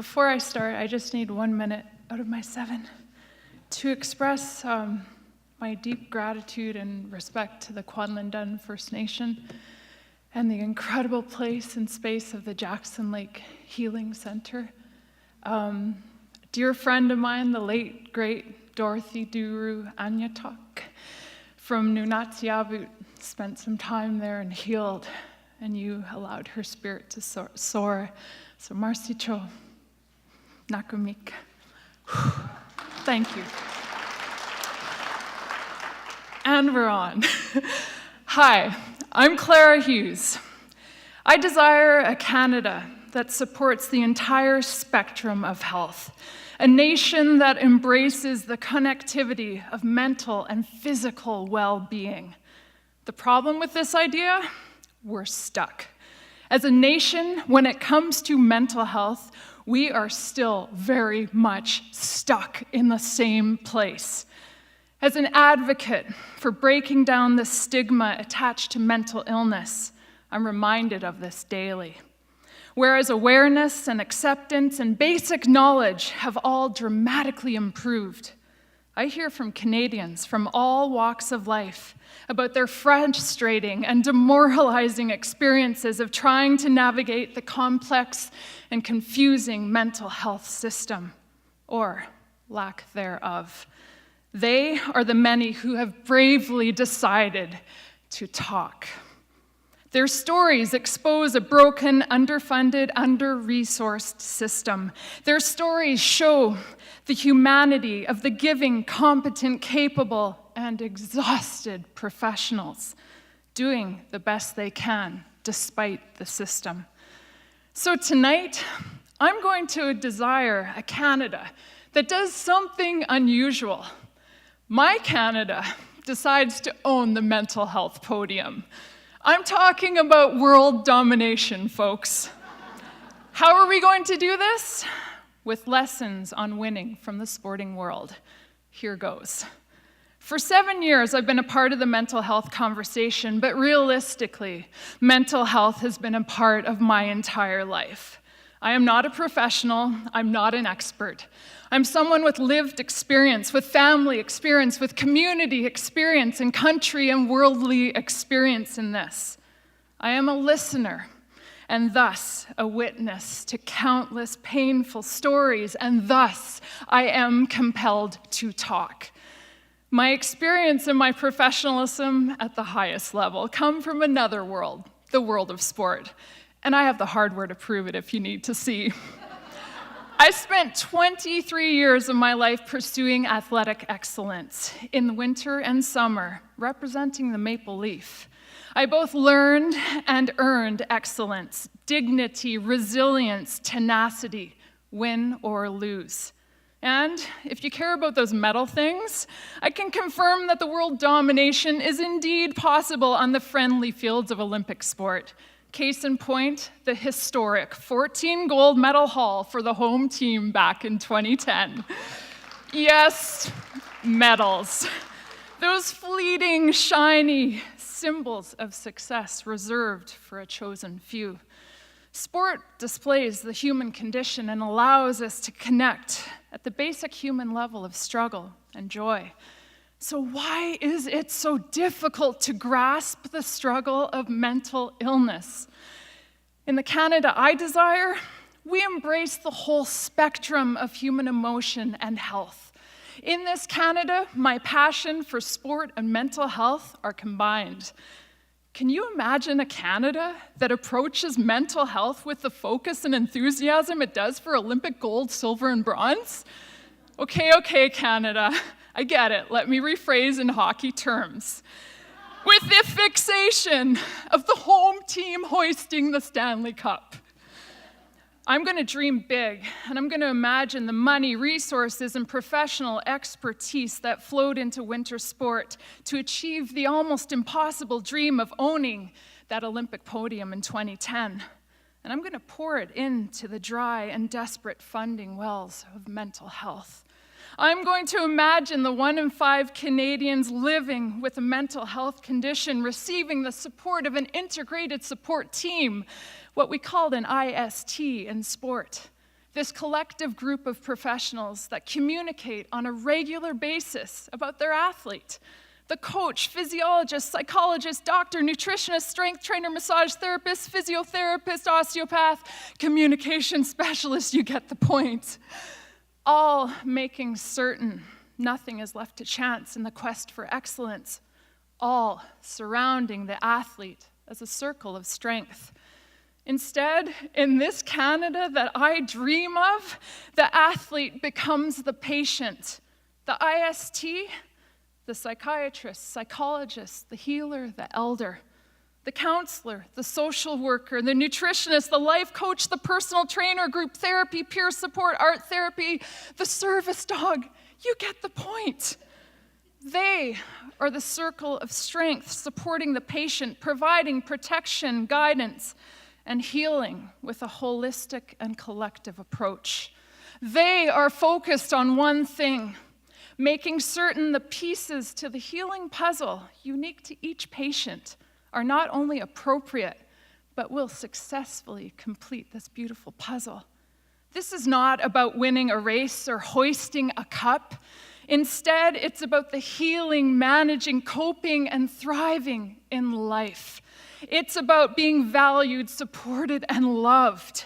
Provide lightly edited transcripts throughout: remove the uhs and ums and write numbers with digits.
Before I start, I just need 1 minute out of my 7 to express my deep gratitude and respect to the Kwanlin Dün First Nation and the incredible place and space of the Jackson Lake Healing Center. A dear friend of mine, the late, great Dorothy Duru Anyatok from Nunatsiavut, spent some time there and healed, and you allowed her spirit to soar. So Marcy Cho, Nakumik. Thank you. And we're on. Hi, I'm Clara Hughes. I desire a Canada that supports the entire spectrum of health, a nation that embraces the connectivity of mental and physical well-being. The problem with this idea? We're stuck. As a nation, when it comes to mental health, we are still very much stuck in the same place. As an advocate for breaking down the stigma attached to mental illness, I'm reminded of this daily. Whereas awareness and acceptance and basic knowledge have all dramatically improved, I hear from Canadians from all walks of life about their frustrating and demoralizing experiences of trying to navigate the complex and confusing mental health system, or lack thereof. They are the many who have bravely decided to talk. Their stories expose a broken, underfunded, under-resourced system. Their stories show the humanity of the giving, competent, capable, and exhausted professionals doing the best they can despite the system. So tonight, I'm going to desire a Canada that does something unusual. My Canada decides to own the mental health podium. I'm talking about world domination, folks. How are we going to do this? With lessons on winning from the sporting world. Here goes. For 7 years, I've been a part of the mental health conversation, but realistically, mental health has been a part of my entire life. I am not a professional, I'm not an expert. I'm someone with lived experience, with family experience, with community experience, and country and worldly experience in this. I am a listener, and thus a witness to countless painful stories, and thus I am compelled to talk. My experience and my professionalism at the highest level come from another world, the world of sport. And I have the hardware to prove it if you need to see. I spent 23 years of my life pursuing athletic excellence in the winter and summer, representing the Maple Leaf. I both learned and earned excellence, dignity, resilience, tenacity, win or lose. And if you care about those medal things, I can confirm that the world domination is indeed possible on the friendly fields of Olympic sport. Case in point, the historic 14 gold medal haul for the home team back in 2010. Yes, medals. Those fleeting, shiny symbols of success reserved for a chosen few. Sport displays the human condition and allows us to connect at the basic human level of struggle and joy. So why is it so difficult to grasp the struggle of mental illness? In the Canada I desire, we embrace the whole spectrum of human emotion and health. In this Canada, my passion for sport and mental health are combined. Can you imagine a Canada that approaches mental health with the focus and enthusiasm it does for Olympic gold, silver, and bronze? Okay, Canada, I get it. Let me rephrase in hockey terms. With the fixation of the home team hoisting the Stanley Cup. I'm going to dream big, and I'm going to imagine the money, resources, and professional expertise that flowed into winter sport to achieve the almost impossible dream of owning that Olympic podium in 2010. And I'm going to pour it into the dry and desperate funding wells of mental health. I'm going to imagine the 1 in 5 Canadians living with a mental health condition receiving the support of an integrated support team, what we called an IST in sport. this collective group of professionals that communicate on a regular basis about their athlete. The coach, physiologist, psychologist, doctor, nutritionist, strength trainer, massage therapist, physiotherapist, osteopath, communication specialist, you get the point. All making certain nothing is left to chance in the quest for excellence, all surrounding the athlete as a circle of strength. Instead, in this Canada that I dream of, the athlete becomes the patient, the IST, the psychiatrist, psychologist, the healer, the elder, the counselor, the social worker, the nutritionist, the life coach, the personal trainer, group therapy, peer support, art therapy, the service dog. You get the point. They are the circle of strength, supporting the patient, providing protection, guidance, and healing with a holistic and collective approach. They are focused on one thing, making certain the pieces to the healing puzzle unique to each patient are not only appropriate, but will successfully complete this beautiful puzzle. This is not about winning a race or hoisting a cup. Instead, it's about the healing, managing, coping, and thriving in life. It's about being valued, supported, and loved.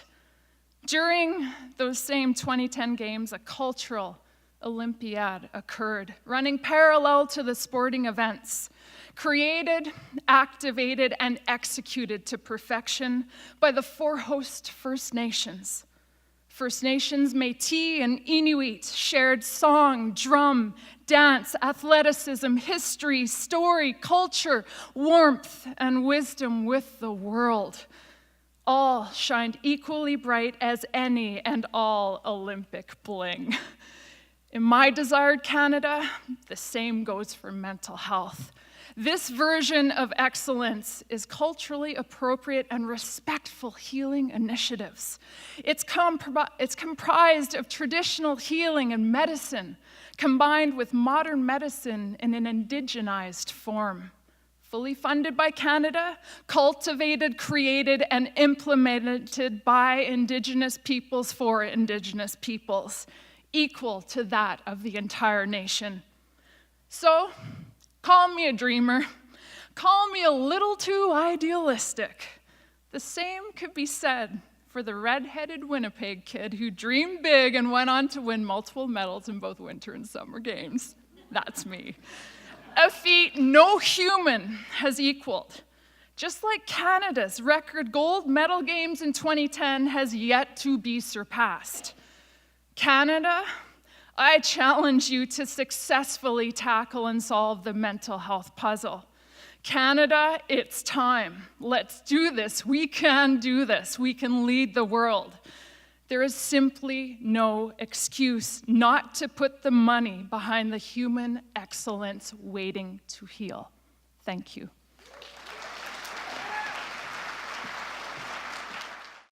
During those same 2010 games, a cultural Olympiad occurred, running parallel to the sporting events, created, activated, and executed to perfection by the four host First Nations. First Nations, Métis, and Inuit shared song, drum, dance, athleticism, history, story, culture, warmth, and wisdom with the world. All shined equally bright as any and all Olympic bling. In my desired Canada, the same goes for mental health. This version of excellence is culturally appropriate and respectful healing initiatives. It's comprised of traditional healing and medicine, combined with modern medicine in an indigenized form. Fully funded by Canada, cultivated, created, and implemented by Indigenous peoples for Indigenous peoples, equal to that of the entire nation. So, call me a dreamer. Call me a little too idealistic. The same could be said for the red-headed Winnipeg kid who dreamed big and went on to win multiple medals in both winter and summer games. That's me. A feat no human has equaled. Just like Canada's record gold medal games in 2010 has yet to be surpassed. Canada, I challenge you to successfully tackle and solve the mental health puzzle. Canada, it's time. Let's do this. We can do this. We can lead the world. There is simply no excuse not to put the money behind the human excellence waiting to heal. Thank you.